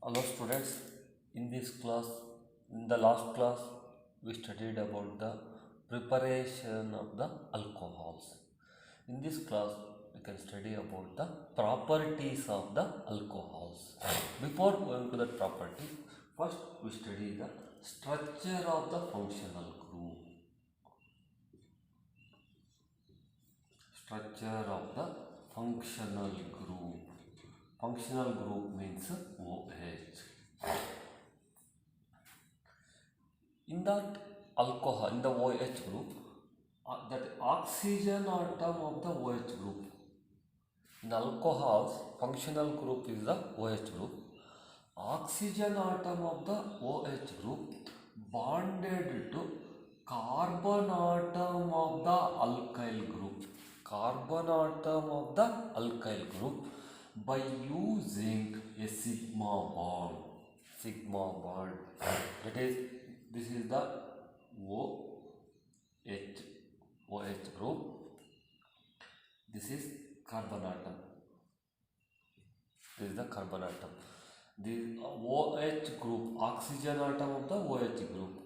Hello students, in this class, in the last class, we studied about the preparation of the alcohols. In this class, we can study about the properties of the alcohols. Before going to the property, first we study the structure of the functional group. Structure of the functional group. Functional group means OH. In that alcohol, in the OH group, that oxygen atom of the OH group. In alcohols, functional group is the OH group. Oxygen atom of the OH group bonded to carbon atom of the alkyl group. Carbon atom of the alkyl group by using a sigma bond. Sigma bond. That is, this is the OH group. This is carbon atom. This is the carbon atom. The OH group, oxygen atom of the OH group,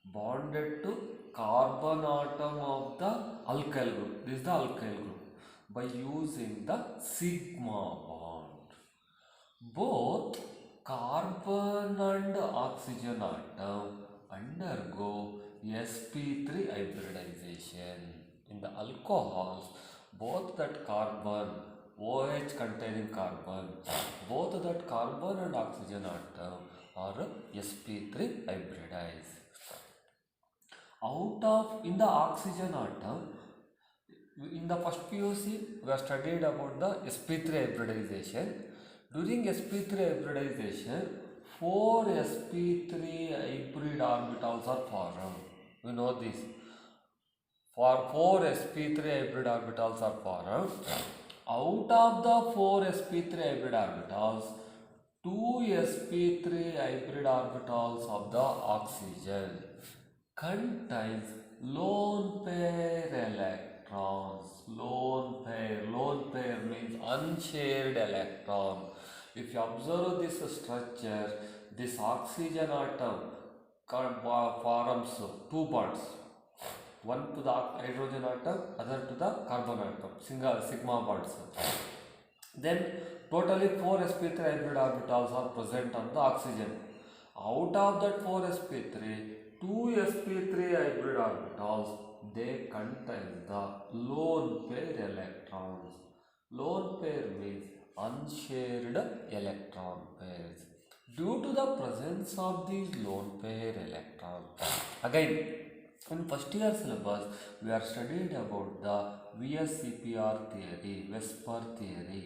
bonded to carbon atom of the alkyl group. This is the alkyl group by using the sigma bond. Both carbon and oxygen atom undergo sp3 hybridization. In the alcohols, both that carbon, OH containing carbon, both that carbon and oxygen atom are sp3 hybridized. In the oxygen atom, in the first POC, we have studied about the sp3 hybridization. During sp3 hybridization, 4 sp3 hybrid orbitals are formed. We know this. For 4 sp3 hybrid orbitals are formed. Out of the 4 sp3 hybrid orbitals, 2 sp3 hybrid orbitals of the oxygen contains lone pair electrons. Lone pair means unshared electron. If you observe this structure, this oxygen atom forms 2 bonds. One to the hydrogen atom, other to the carbon atom, sigma bonds. Then totally 4 sp3 hybrid orbitals are present on the oxygen. Out of that 4 sp3, 2 sp3 hybrid orbitals, they contain the lone pair electrons. Lone pair means unshared electron pairs. Due to the presence of these lone pair electrons, again, in first year syllabus, we are studied about the VSEPR theory, Vesper theory.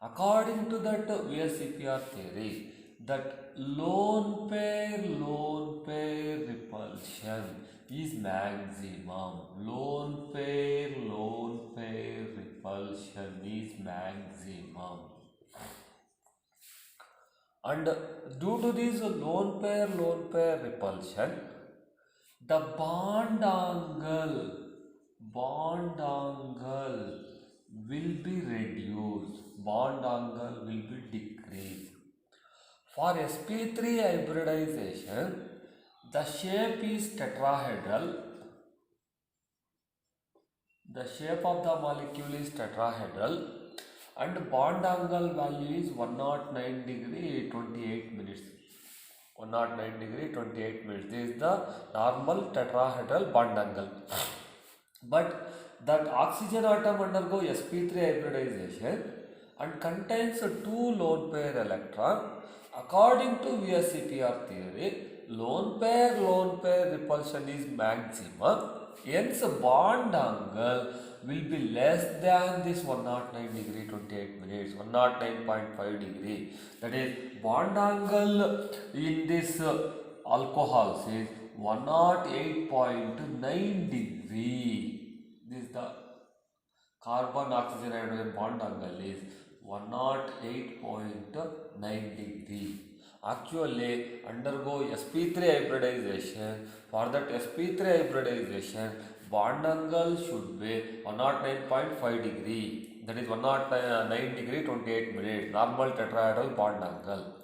According to that VSEPR theory, that lone pair repulsion is maximum. Lone pair repulsion is maximum. And due to this lone pair repulsion, the bond angle will be reduced. Bond angle will be decreased. For sp3 hybridization, the shape is tetrahedral. The shape of the molecule is tetrahedral and bond angle value is 109 degree 28 minutes. 109 degree 28 minutes. This is the normal tetrahedral bond angle. But that oxygen atom undergo sp3 hybridization and contains 2 lone pair electron. According to VSEPR theory, lone pair repulsion is maximum. Hence, bond angle will be less than this 109 degree 28 minutes, 109.5 degree. That is, bond angle in this alcohols is 108.9 degree. This is the carbon oxygen hydrogen bond angle is 108.9 degree. Actually, undergo sp3 hybridization. For that sp3 hybridization, bond angle should be 109.5 degree. That is 109 degree 28 minutes. Normal tetrahedral bond angle.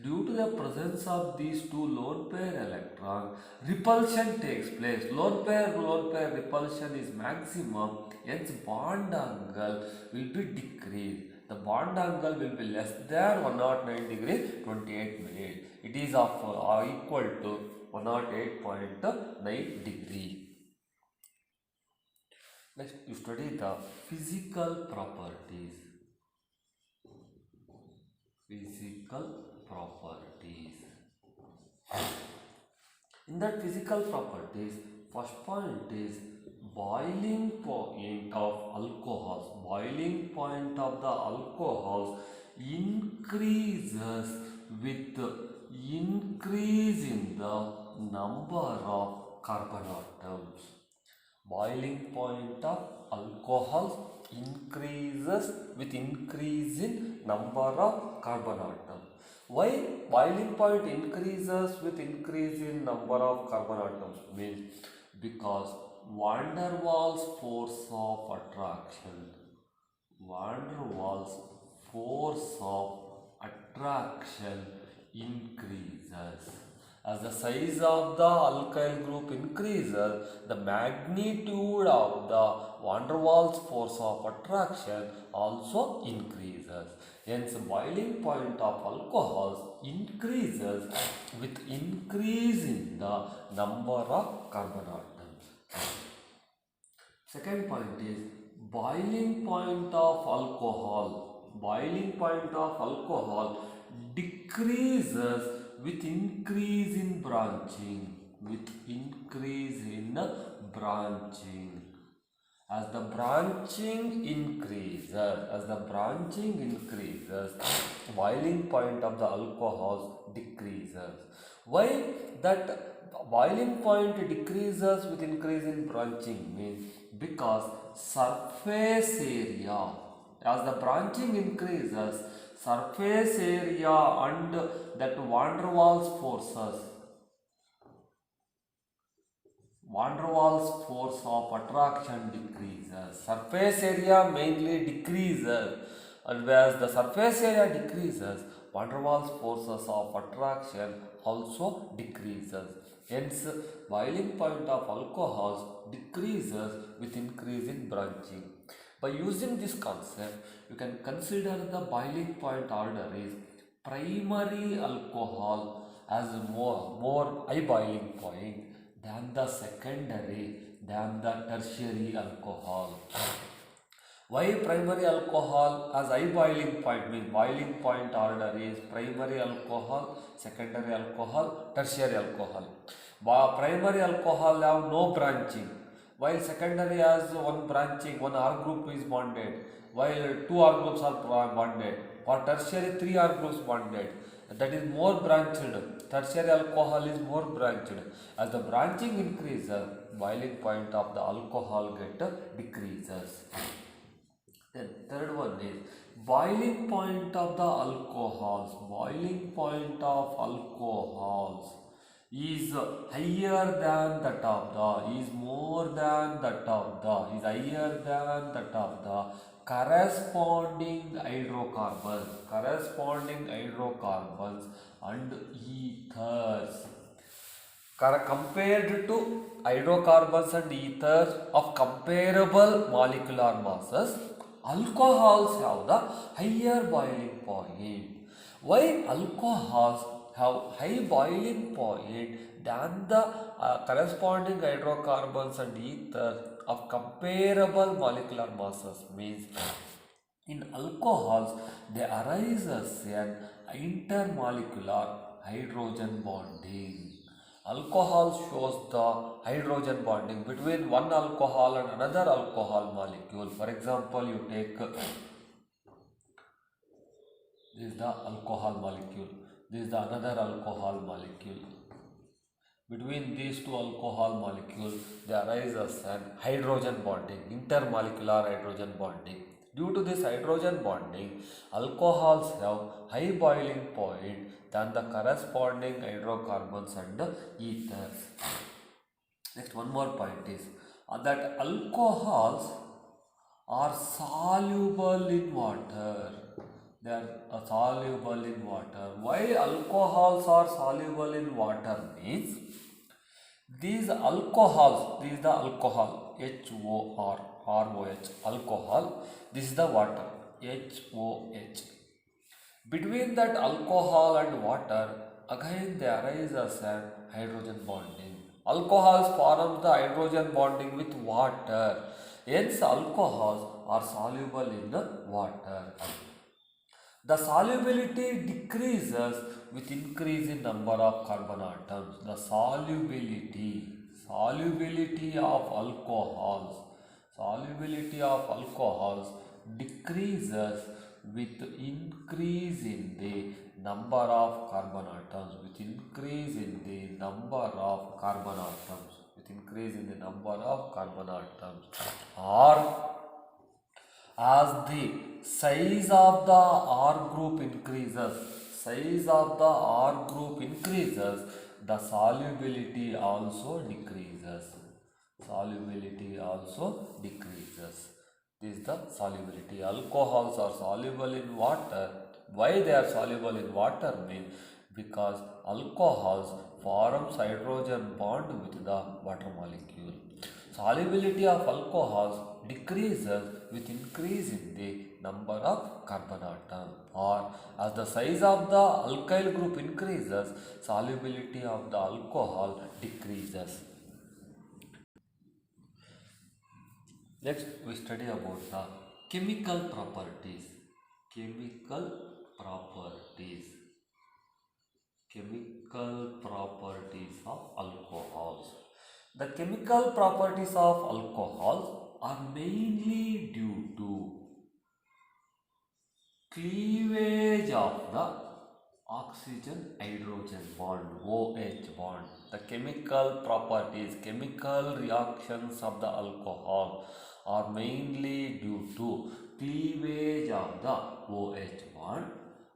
Due to the presence of these two lone pair electrons, repulsion takes place. Lone pair repulsion is maximum, hence bond angle will be decreased. The bond angle will be less than 109 degree 28 minutes. It is of equal to 108.9 degree. Next, you study the physical properties. Physical properties. In that physical properties, first point is boiling point of alcohols. Boiling point of the alcohols increases with increase in the number of carbon atoms. Boiling point of alcohols increases with increase in number of carbon atoms. Why boiling point increases with increase in number of carbon atoms? Means because van der Waals force of attraction. Van der Waals force of attraction increases. As the size of the alkyl group increases, the magnitude of the van der Waals force of attraction also increases. Hence, boiling point of alcohols increases with increase in the number of carbon atoms. Second point is boiling point of alcohol. Boiling point of alcohol decreases with increase in branching. With increase in branching. As the branching increases, boiling point of the alcohols decreases. Why that boiling point decreases with increase in branching? Means because surface area, as the branching increases, surface area and that van der Waals forces, van der Waals force of attraction decreases. Surface area mainly decreases, and whereas the surface area decreases, van der Waals forces of attraction also decreases. Hence, boiling point of alcohols decreases with increase in branching. By using this concept, you can consider the boiling point order is primary alcohol as more high boiling point than the secondary, than the tertiary alcohol. Why primary alcohol as high boiling point? Means boiling point order is primary alcohol, secondary alcohol, tertiary alcohol. Primary alcohol have no branching, while secondary has one branching, one R group is bonded, while two R groups are bonded. For tertiary, three R groups bonded. That is more branched. Tertiary alcohol is more branched. As the branching increases, boiling point of the alcohol decreases. Then third one is boiling point of the alcohols. Boiling point of alcohols is higher than that of the, is more than that of the, is higher than that of the corresponding hydrocarbons and ethers. Compared to hydrocarbons and ethers of comparable molecular masses, alcohols have the higher boiling point. Why alcohols have high boiling point than the corresponding hydrocarbons and ethers of comparable molecular masses? Means in alcohols there arises an intermolecular hydrogen bonding. Alcohol shows the hydrogen bonding between one alcohol and another alcohol molecule. For example, you take this is the alcohol molecule, this is the another alcohol molecule. Between these two alcohol molecules, there arises an hydrogen bonding, intermolecular hydrogen bonding. Due to this hydrogen bonding, alcohols have high boiling point than the corresponding hydrocarbons and ethers. Next, one more point is that alcohols are soluble in water. they are soluble in water. Why alcohols are soluble in water means these alcohols, this is the alcohol, HOR, ROH, alcohol, this is the water, HOH. Between that alcohol and water, again there arises a hydrogen bonding. Alcohols form the hydrogen bonding with water. Hence, alcohols are soluble in the water. The solubility decreases with increase in number of carbon atoms. The solubility of alcohols decreases with increase in the number of carbon atoms. Or as the size of the R group increases, the solubility also decreases. This is the solubility. Alcohols are soluble in water. Why they are soluble in water means because alcohols forms hydrogen bond with the water molecule. Solubility of alcohols decreases with increase in the number of carbon atom, or as the size of the alkyl group increases, solubility of the alcohol decreases. Next we study about the chemical properties. Chemical properties of alcohols. The chemical properties of alcohols are mainly due to cleavage of the oxygen hydrogen bond, OH bond. The chemical properties, chemical reactions of the alcohol are mainly due to cleavage of the OH bond,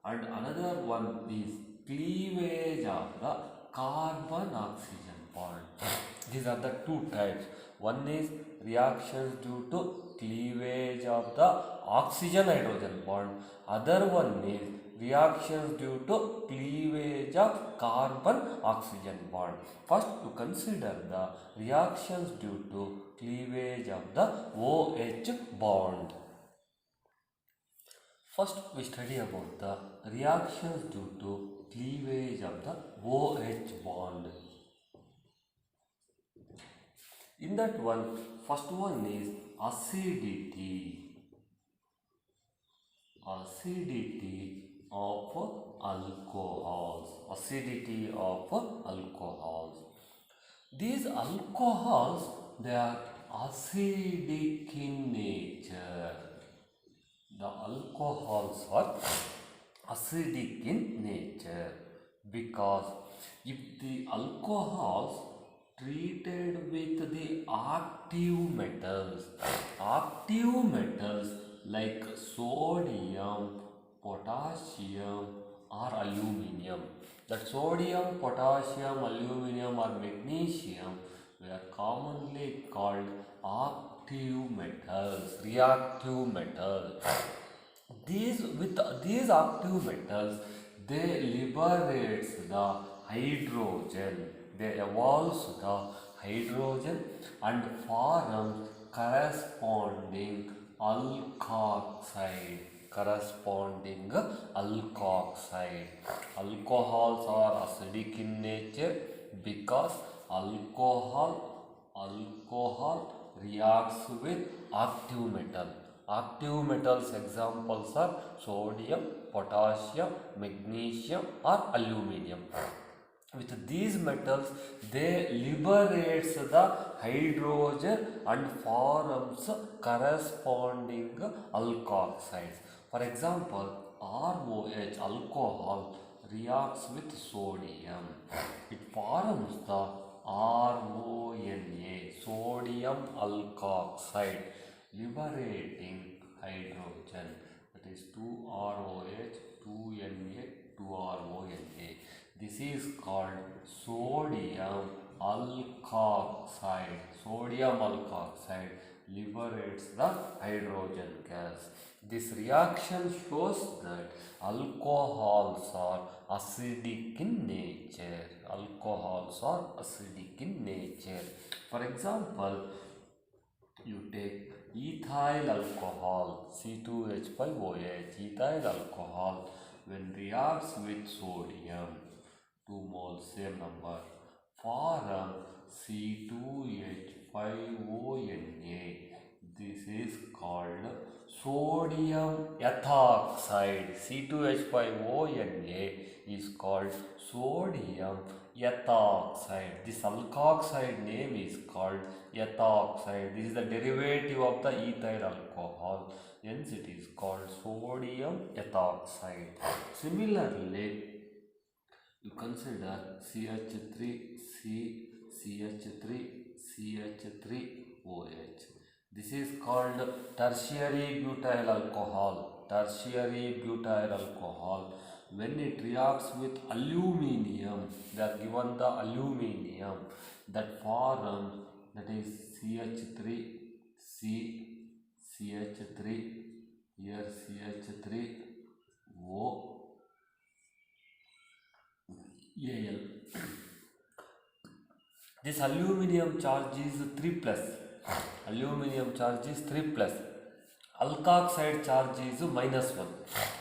and another one is cleavage of the carbon oxygen bond. These are the two types. One is reactions due to cleavage of the oxygen hydrogen bond. Other one is reactions due to cleavage of carbon oxygen bond. First, to consider the reactions due to cleavage of the OH bond. First, we study about the reactions due to cleavage of the OH bond. In that one, first one is acidity of alcohols. These alcohols, they are acidic in nature. The alcohols are acidic in nature because if the alcohols treated with the active metals like sodium, potassium or aluminum. That sodium, potassium, aluminum or magnesium were commonly called active metals, reactive metals. With these active metals, they liberates the hydrogen. They evolves the hydrogen and forms corresponding alkoxide. Alcohols are acidic in nature because alcohol reacts with active metal. Active metals examples are sodium, potassium, magnesium or aluminum. With these metals, they liberates the hydrogen and forms corresponding alkoxides. For example, ROH, alcohol, reacts with sodium. It forms the RONA, sodium alkoxide, liberating hydrogen. That is 2ROH, 2Na, 2RONA. This is called sodium alkoxide, liberates the hydrogen gas. This reaction shows that alcohols are acidic in nature. Alcohols are acidic in nature. For example, you take ethyl alcohol, C2H5OH, ethyl alcohol, when reacts with sodium, 2 moles, same number, form C2H5ONA. This is called sodium ethoxide. C2H5ONA is called sodium ethoxide. This alkoxide name is called ethoxide. This is the derivative of the ethyl alcohol. Hence it is called sodium ethoxide. Similarly, you consider CH3, CH3OH. This is called tertiary butyl alcohol. Tertiary butyl alcohol. When it reacts with aluminium, they are given the aluminium that forms, that is CH3, CH3, here CH3O Al. This aluminium charge is 3 plus. Aluminium charge is 3 plus. Alkoxide charge is minus 1.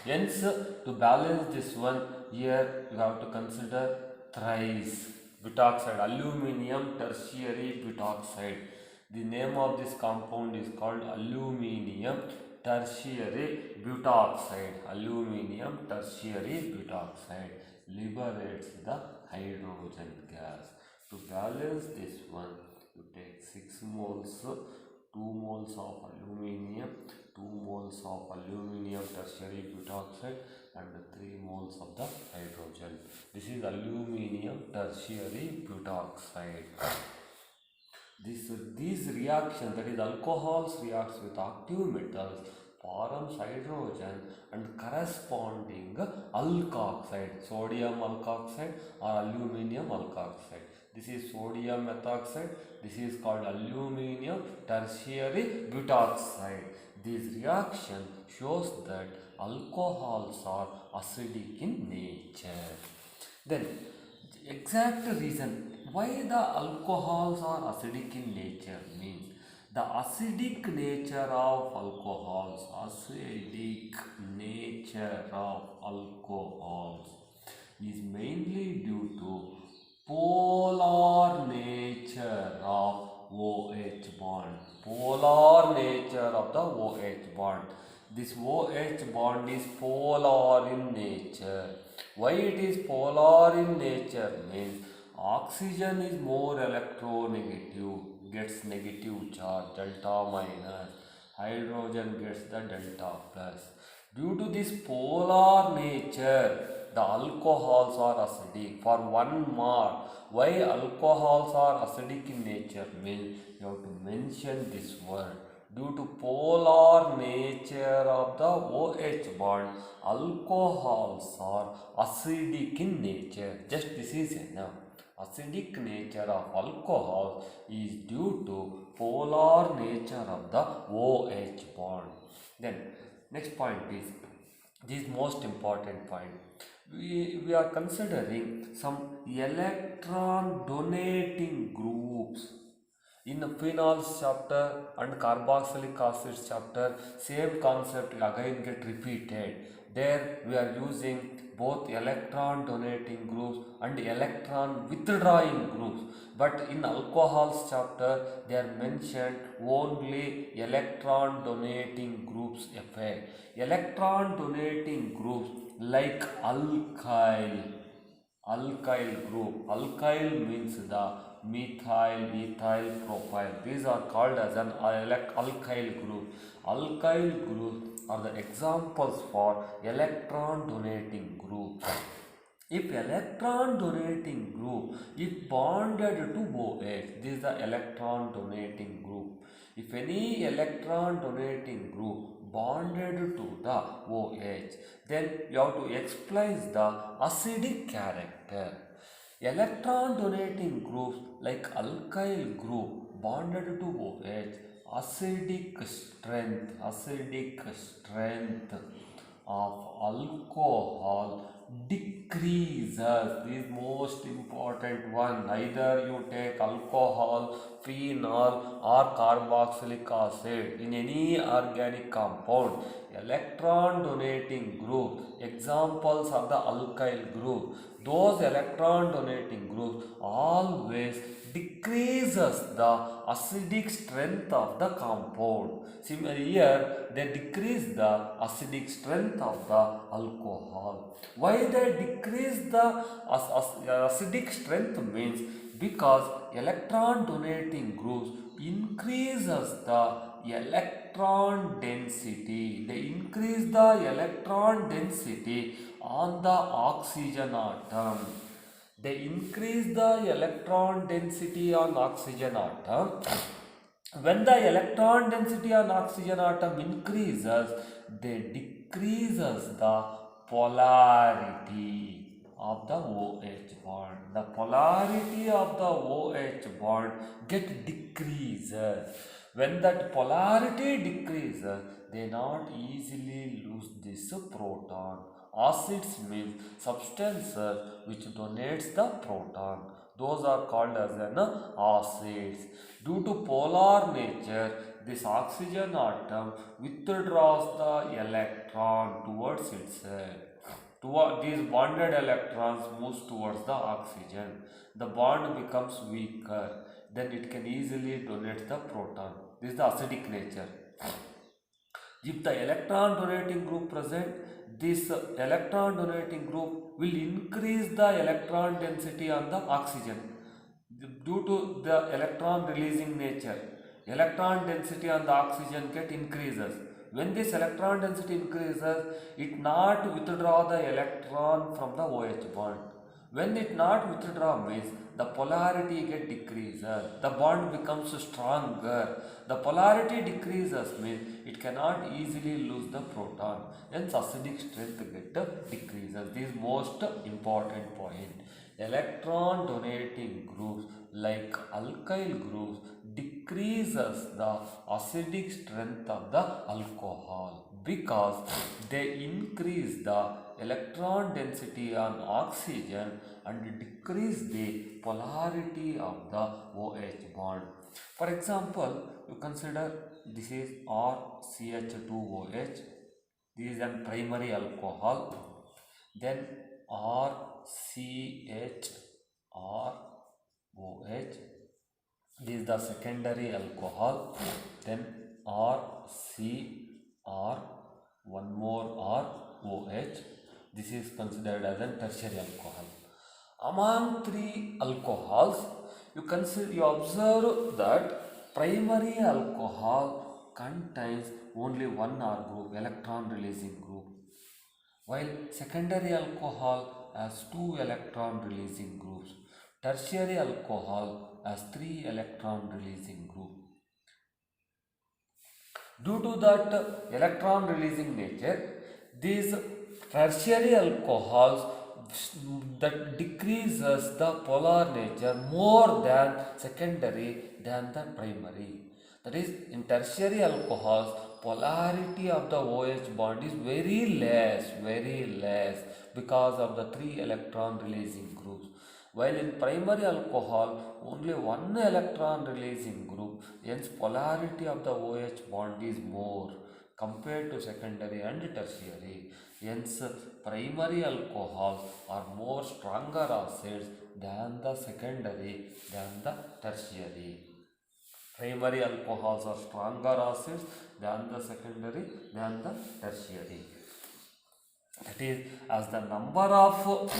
Hence, to balance this one, here you have to consider thrice butoxide, aluminium tertiary butoxide. The name of this compound is called aluminium tertiary butoxide. Aluminium tertiary butoxide liberates the hydrogen gas. To balance this one, you take 6 moles, 2 moles of aluminium, 2 moles of aluminium tertiary butoxide and 3 moles of the hydrogen. This is aluminium tertiary butoxide. These reactions, that is alcohols reacts with active metals, forms hydrogen and corresponding alkoxide, sodium alkoxide or aluminium alkoxide. This is sodium methoxide. This is called aluminium tertiary butoxide. This reaction shows that alcohols are acidic in nature. Then, exact reason why the alcohols are acidic in nature means the acidic nature of alcohols, is mainly due to polar nature of OH bond. Polar nature of the OH bond. This OH bond is polar in nature. Why it is polar in nature means oxygen is more electronegative, gets negative charge, delta minus. Hydrogen gets the delta plus. Due to this polar nature, the alcohols are acidic. For 1 mark, why alcohols are acidic in nature means you have to mention this word. Due to polar nature of the OH bond, alcohols are acidic in nature. Just this is enough. Acidic nature of alcohol is due to polar nature of the OH bond. Then next point is, this most important point. We are considering some electron donating groups. In the phenols chapter and carboxylic acids chapter, same concept again get repeated. There we are using both electron donating groups and electron withdrawing groups. But in alcohols chapter, they are mentioned only electron donating groups effect. Electron donating groups like alkyl group. Alkyl means the methyl, ethyl, propyl. These are called as an alkyl group. Alkyl groups are the examples for electron donating group. If electron donating group is bonded to OH, this is the electron donating group. If any electron donating group bonded to the OH, then you have to explain the acidic character. Electron donating groups like alkyl group bonded to OH acidic strength of alcohol decreases. This is most important one. Either you take alcohol, phenol or carboxylic acid in any organic compound, electron donating group, examples of the alkyl group, those electron donating groups always decreases the acidic strength of the compound. Similarly, here they decrease the acidic strength of the alcohol. Why they decrease the acidic strength means because electron donating groups increases the electron density. They increase the electron density on the oxygen atom. They increase the electron density on oxygen atom. When the electron density on oxygen atom increases, they decreases the polarity of the OH bond. The polarity of the OH bond get decreases. When that polarity decreases, they not easily lose this proton. Acids means substances which donates the proton. Those are called as an acids. Due to polar nature, this oxygen atom withdraws the electron towards itself. These bonded electrons moves towards the oxygen. The bond becomes weaker. Then it can easily donate the proton. This is the acidic nature. If the electron donating group present, this electron donating group will increase the electron density on the oxygen due to the electron releasing nature. Electron density on the oxygen get increases. When this electron density increases, it not withdraw the electron from the OH bond. When it not withdraw means the polarity get decreases, the bond becomes stronger. The polarity decreases means it cannot easily lose the proton. Hence acidic strength get decreases. This is most important point. Electron donating groups like alkyl groups decreases the acidic strength of the alcohol because they increase the electron density on oxygen and decrease the polarity of the OH bond. For example, you consider this is RCH2OH. This is a primary alcohol. Then RCHROH. This is the secondary alcohol. Then RCR, one more ROH. This is considered as a tertiary alcohol. Among three alcohols, you observe that primary alcohol contains only one R group, electron releasing group, while secondary alcohol has two electron releasing groups. Tertiary alcohol has three electron releasing groups. Due to that electron releasing nature, these tertiary alcohols that decreases the polar nature more than secondary than the primary. That is, in tertiary alcohols, polarity of the OH bond is very less because of the three electron releasing groups. While in primary alcohol, only one electron releasing group, hence polarity of the OH bond is more compared to secondary and tertiary. Hence, primary alcohols are more stronger acids than the secondary than the tertiary. Primary alcohols are stronger acids than the secondary than the tertiary. That is, as the number of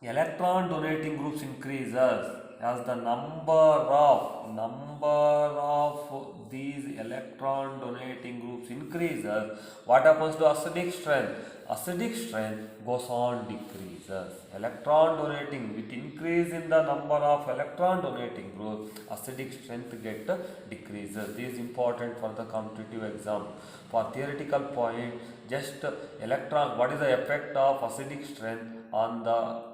electron donating groups increases, as the number of these electron donating groups increases, what happens to acidic strength? Acidic strength goes on decreases. Electron donating, with increase in the number of electron donating groups, acidic strength get decreases. This is important for the competitive exam. For theoretical point, just electron, what is the effect of acidic strength on the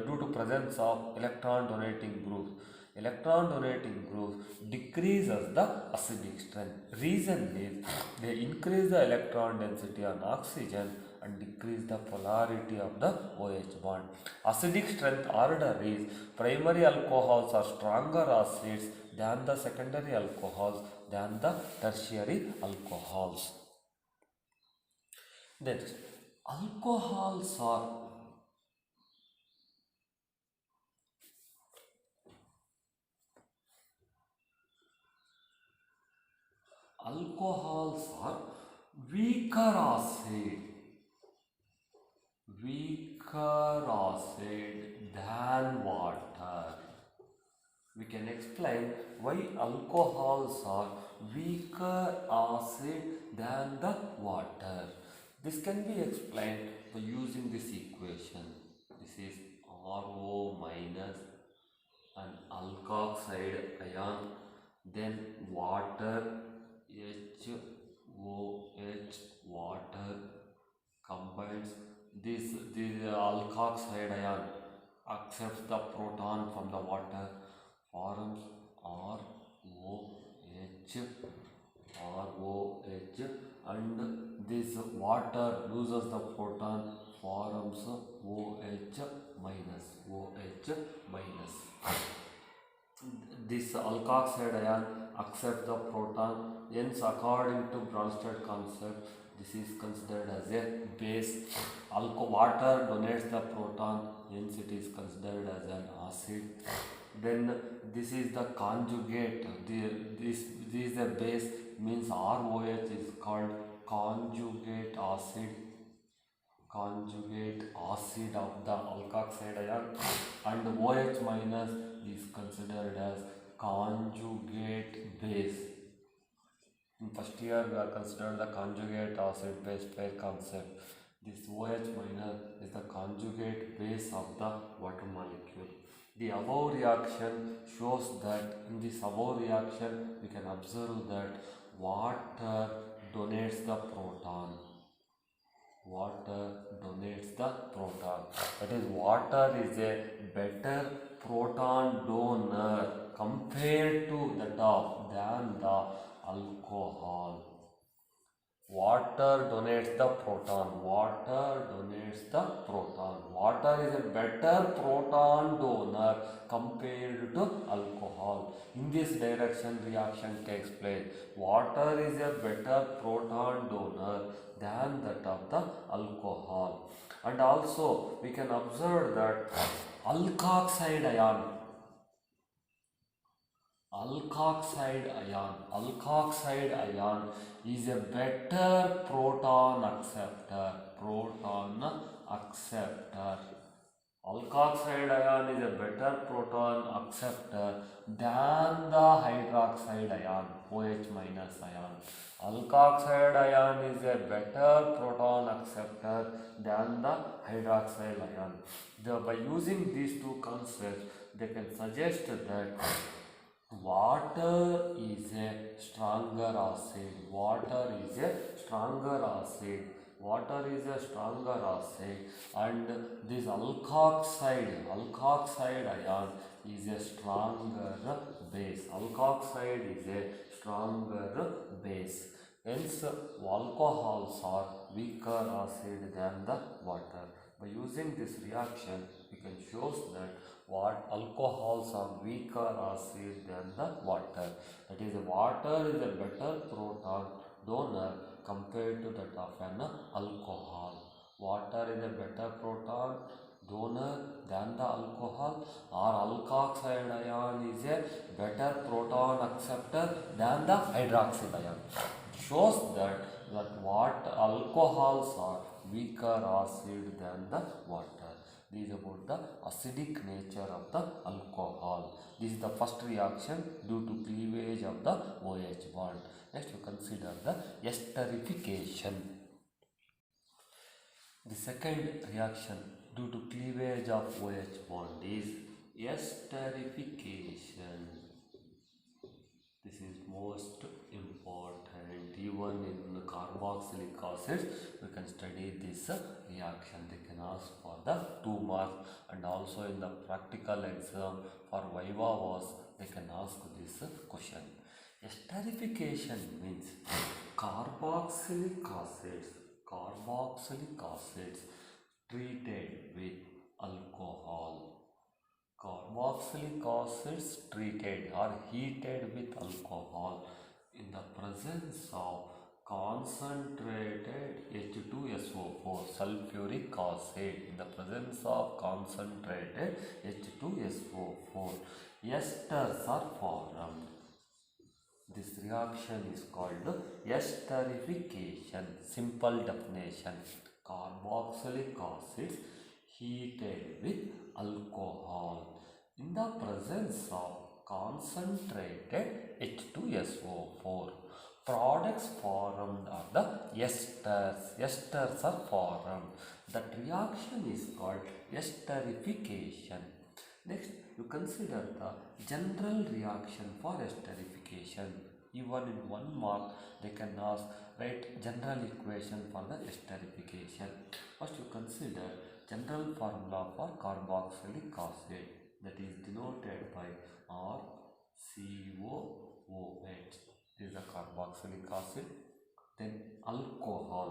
due to presence of electron donating groups? Electron donating groups decreases the acidic strength. Reason is they increase the electron density on oxygen and decrease the polarity of the OH bond. Acidic strength order is primary alcohols are stronger acids than the secondary alcohols than the tertiary alcohols. Next, alcohols are weaker acid than water. We can explain why alcohols are weaker acid than the water. This can be explained by using this equation. This is RO minus an alkoxide ion, then water, HOH, water combines. This alkoxide ion accepts the proton from the water, forms ROH, and this water loses the proton, forms OH minus. This alkoxide ion accepts the proton, hence according to Bronsted concept, this is considered as a base. Water donates the proton, hence it is considered as an acid. Then this is the conjugate. This is a base, means ROH is called conjugate acid of the alkoxide ion, and OH minus is considered as conjugate base. In first year we are considered the conjugate acid base pair concept. This OH minus is the conjugate base of the water molecule. The above reaction shows that in this above reaction we can observe that water donates the proton. That is, water is a better proton donor compared to than the alcohol. Water donates the proton. Water is a better proton donor compared to alcohol. In this direction, reaction takes place. Water is a better proton donor than that of the alcohol. And also, we can observe that alkoxide ion is a better proton acceptor. Alkoxide ion is a better proton acceptor than the hydroxide ion, OH minus ion. Alkoxide ion is a better proton acceptor than the hydroxide ion. By using these two concepts, they can suggest that water is a stronger acid. And this alkoxide ion is a stronger base. Hence, alcohols are weaker acid than the water. By using this reaction, we can show that alcohols are weaker acid than the water. That is, water is a better proton donor compared to that of an alcohol. Water is a better proton donor than the alcohol, or alkoxide ion is a better proton acceptor than the hydroxide ion. It shows that what alcohols are weaker acid than the water. This is about the acidic nature of the alcohol. This is the first reaction due to cleavage of the OH bond. Next, you consider the esterification. The second reaction due to cleavage of OH bond is esterification. This is most important. even in carboxylic acids we can study this reaction. They can ask for the 2 marks, and also in the practical exam for viva was they can ask this question. Esterification means carboxylic acids treated with alcohol. Carboxylic acids treated or heated with alcohol in the presence of concentrated H2SO4 sulfuric acid. In the presence of concentrated H2SO4, esters are formed. This reaction is called esterification. Simple definition: carboxylic acids heated with alcohol in the presence of concentrated H2SO4. Products formed are the esters. Esters are formed. That reaction is called esterification. Next, you consider the general reaction for esterification. Even in 1 mark, they can ask, write general equation for the esterification. First, you consider general formula for carboxylic acid, that is denoted by RCOOH. This is the carboxylic acid. Then alcohol.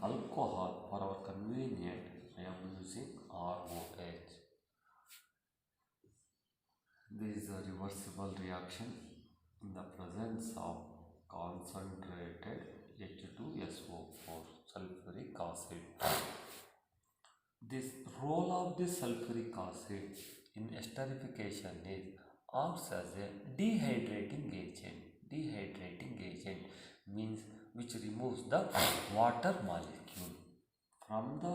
Alcohol, for our convenience, I am using ROH. This is a reversible reaction in the presence of concentrated H2SO4 sulfuric acid. This role of this sulfuric acid in esterification is acts as a dehydrating agent. Dehydrating agent means which removes the water molecule from the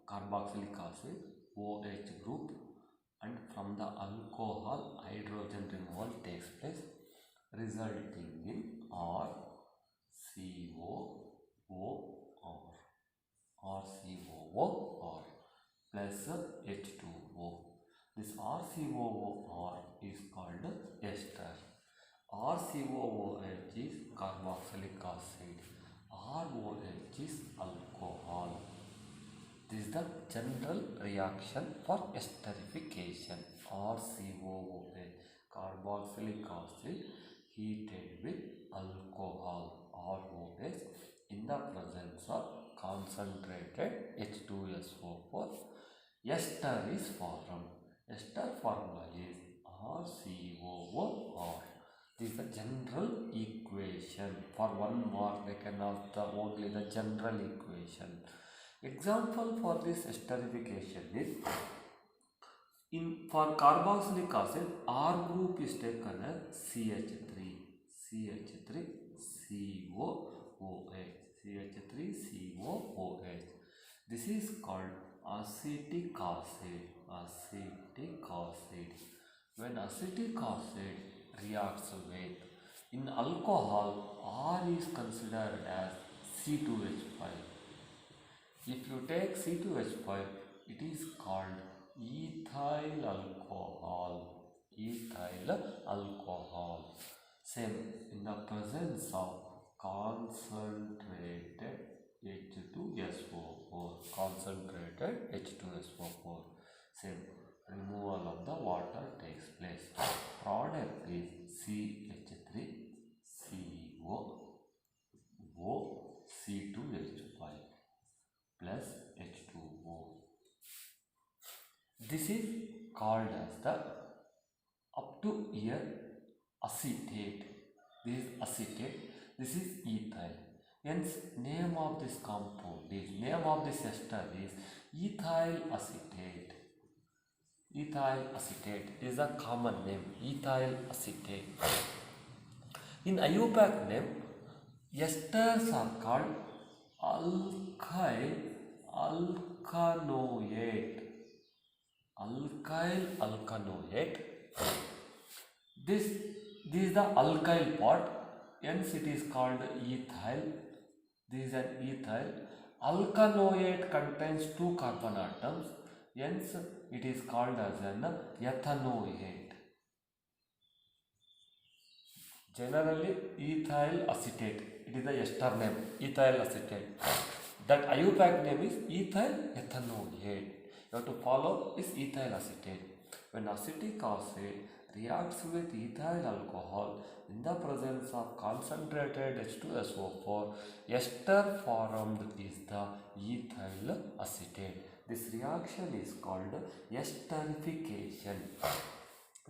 carboxylic acid OH group, and from the alcohol hydrogen removal takes place, resulting in RCOOR plus H2O. This RCOOR is called ester. RCOOH is carboxylic acid. ROH is alcohol. This is the general reaction for esterification. RCOOH, carboxylic acid heated with alcohol, ROH, in the presence of concentrated H2SO4. Ester is formed. Ester formula is RCOOR. This is the general equation. For 1 mark, they can ask only the general equation. Example for this esterification is, for carboxylic acid, R group is taken as CH3COOH. This is called acetic acid. When acetic acid reacts with, in alcohol, R is considered as C2H5. If you take C2H5, it is called ethyl alcohol. Same, in the presence of concentrated H2SO4. Same, removal of the water takes place. Product is CH3CO C2H5 plus H2O. This is called as the up to here acetate. This is acetate. This is ethyl. Hence, name of this compound is, name of this ester is ethyl acetate. Ethyl acetate is a common name, ethyl acetate. In IUPAC name, esters are called alkyl alkanoate. This is the alkyl part, hence it is called ethyl. This is an ethyl. Alkanoate contains 2 carbon atoms, hence it is called as an ethanoate. Generally, ethyl acetate. It is the ester name, ethyl acetate. That IUPAC name is ethyl ethanoate. You have to follow is ethyl acetate. When acetic acid reacts with ethyl alcohol in the presence of concentrated H2SO4, ester formed is the ethyl acetate. This reaction is called esterification.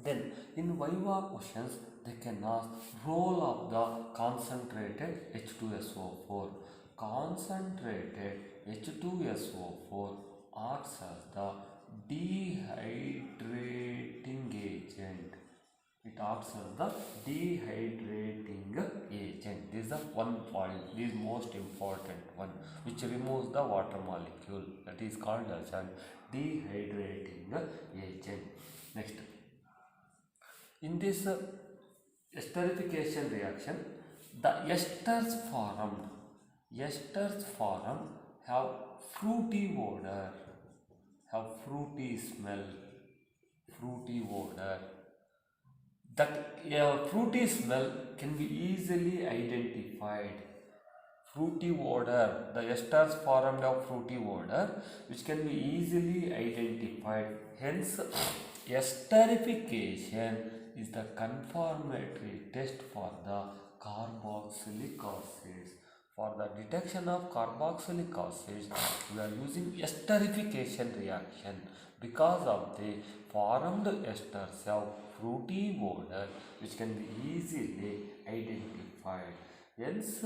Then in Viva questions they can ask role of the concentrated H2SO4. Concentrated H2SO4 acts as the dehydrating agent. It acts as the dehydrating agent. This is the one point, this is most important one, which removes the water molecule. That is called as an dehydrating agent. Next, in this esterification reaction, the esters formed have fruity odor, have fruity smell, fruity odor. That fruity smell can be easily identified. Fruity odor, the esters formed of fruity odor, which can be easily identified. Hence, esterification is the confirmatory test for the carboxylic acids. For the detection of carboxylic acids, we are using esterification reaction because of the formed esters have fruity odor which can be easily identified. Hence,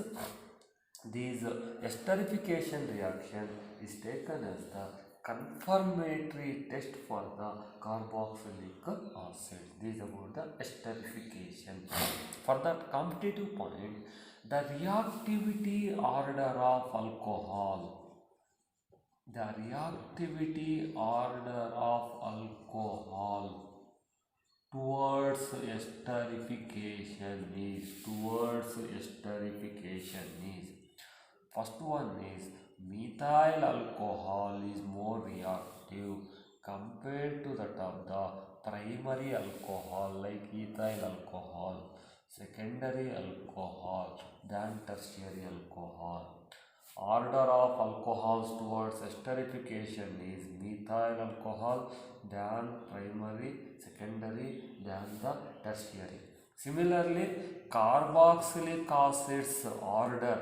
this esterification reaction is taken as the confirmatory test for the carboxylic acid. This is about the esterification. For that competitive point, the reactivity order of alcohol. The reactivity order of alcohol towards esterification is first one is methyl alcohol is more reactive compared to that of the primary alcohol like ethyl alcohol, secondary alcohol than tertiary alcohol. Order of alcohols towards esterification is methyl alcohol than primary, secondary than the tertiary. Similarly, carboxylic acids order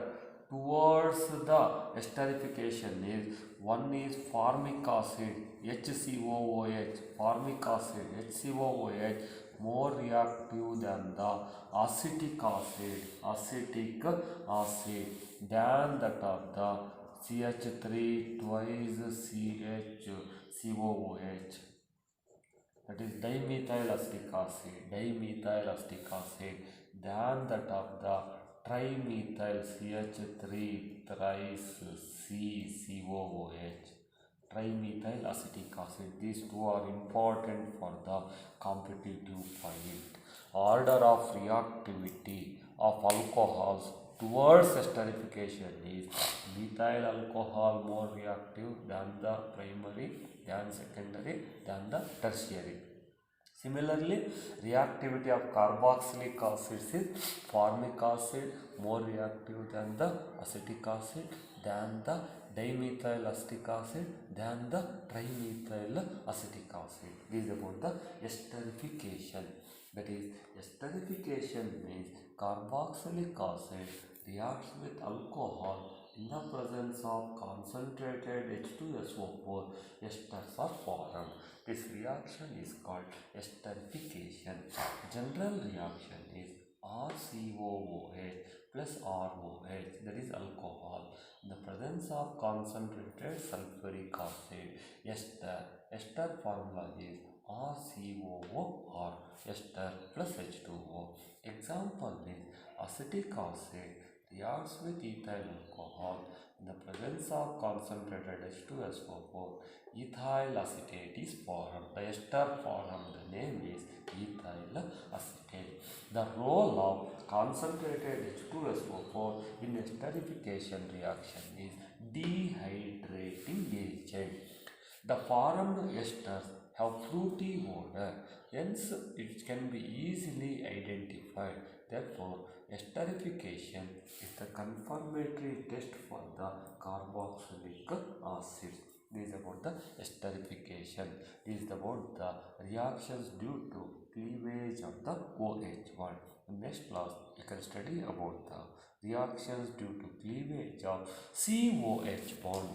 towards the esterification is one is formic acid HCOOH, formic acid HCOOH more reactive than the acetic acid than that of the CH3 twice CHCOOH, that is dimethyl acetic acid than that of the trimethyl CH3 thrice CCOOH, trimethyl acetic acid. These two are important for the competitive field. Order of reactivity of alcohols towards esterification is methyl alcohol more reactive than the primary, than secondary, than the tertiary. Similarly, reactivity of carboxylic acids is formic acid more reactive than the acetic acid, than the dimethyl acetic acid, than the trimethyl acetic acid. This is about the esterification. That is, esterification means carboxylic acid reacts with alcohol in the presence of concentrated H2SO4, esters are formed. This reaction is called esterification. General reaction is RCOOH plus ROH, that is alcohol, in the presence of concentrated sulfuric acid, ester formula is RCOOR, ester plus H2O. Example is acetic acid reacts with ethyl alcohol in the presence of concentrated H2SO4, ethyl acetate is formed. The ester formed, the name is ethyl acetate. The role of concentrated H2SO4 in esterification reaction is dehydrating agent. The formed esters have fruity odor, hence it can be easily identified. Therefore, esterification is the confirmatory test for the carboxylic acid. This is about the esterification. This is about the reactions due to cleavage of the OH bond. In next class, you can study about the reactions due to cleavage of COH bond.